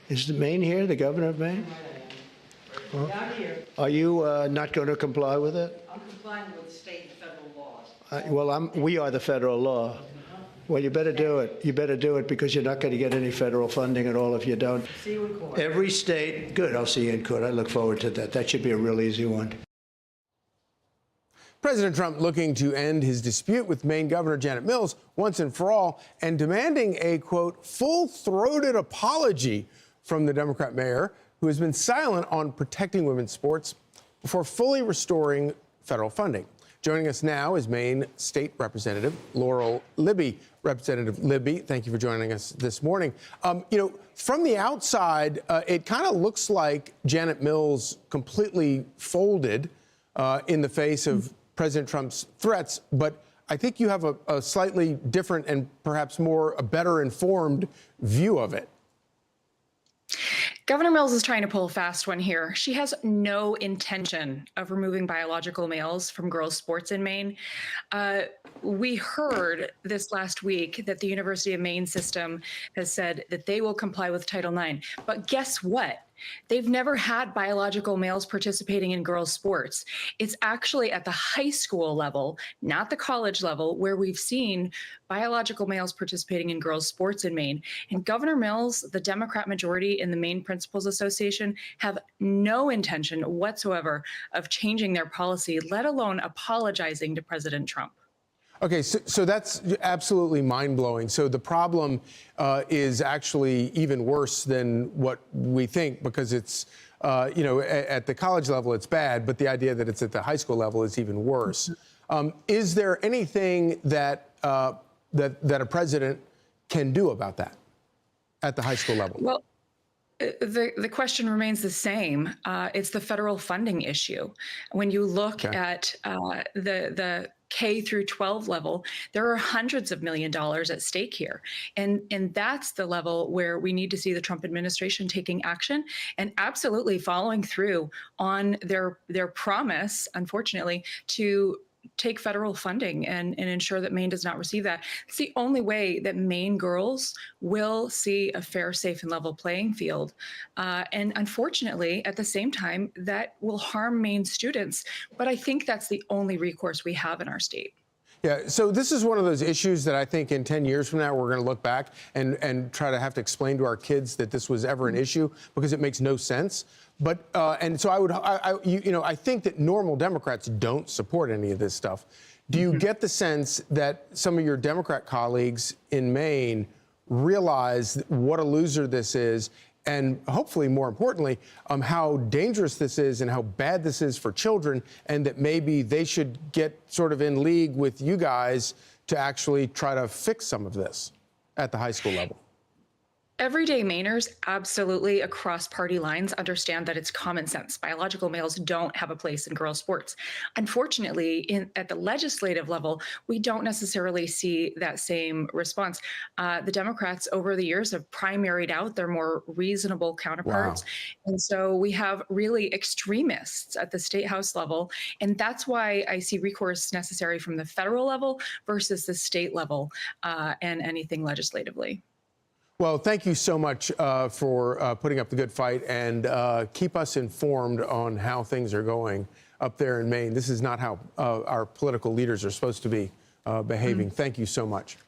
Is Maine here, the governor of Maine? Well, down here, Are you not going to comply with it? I'm complying with state and federal laws. Well, we are the federal law. Well, you better do it. You better do it because you're not going to get any federal funding at all if you don't. See you in court. Every state, good, I'll see you in court. I look forward to that. That should be a real easy one. President Trump looking to end his dispute with Maine Governor Janet Mills once and for all and demanding a, quote, full-throated apology from the Democrat mayor who has been silent on protecting women's sports before fully restoring federal funding. Joining us now is Maine State Representative Laurel Libby. Representative Libby, thank you for joining us this morning. From the outside, it kind of looks like Janet Mills completely folded in the face of President Trump's threats, but I think you have a slightly different and perhaps a better informed view of it. Governor Mills is trying to pull a fast one here. She has no intention of removing biological males from girls' sports in Maine. We heard this last week that the University of Maine system has said that they will comply with Title IX. But guess what? They've never had biological males participating in girls' sports. It's actually at the high school level, not the college level, where we've seen biological males participating in girls' sports in Maine. And Governor Mills, the Democrat majority in the Maine Principals Association, have no intention whatsoever of changing their policy, let alone apologizing to President Trump. Okay, so that's absolutely mind-blowing. So the problem is actually even worse than what we think because it's, at the college level it's bad, but the idea that it's at the high school level is even worse. Is there anything that that a president can do about that at the high school level? Well, the question remains the same. It's the federal funding issue. When you look at the K through 12 level, there are hundreds of millions of dollars at stake here. And that's the level where we need to see the Trump administration taking action and absolutely following through on their promise, unfortunately, to take federal funding and ensure that Maine does not receive that. It's the only way that Maine girls will see a fair, safe, and level playing field. And unfortunately, at the same time, that will harm Maine students. But I think that's the only recourse we have in our state. Yeah, so this is one of those issues that I think in 10 years from now, we're going to look back and try to have to explain to our kids that this was ever an issue because it makes no sense. But and so I think that normal Democrats don't support any of this stuff. Do you get the sense that some of your Democrat colleagues in Maine realize what a loser this is? And hopefully, more importantly, how dangerous this is and how bad this is for children, and that maybe they should get sort of in league with you guys to actually try to fix some of this at the high school level? Everyday Mainers, absolutely across party lines, understand that it's common sense. Biological males don't have a place in girls' sports. Unfortunately, at the legislative level, we don't necessarily see that same response. The Democrats over the years have primaried out their more reasonable counterparts. Wow. And so we have really extremists at the state house level. And that's why I see recourse necessary from the federal level versus the state level and anything legislatively. Well, thank you so much for putting up the good fight and keep us informed on how things are going up there in Maine. This is not how our political leaders are supposed to be behaving. Thank you so much.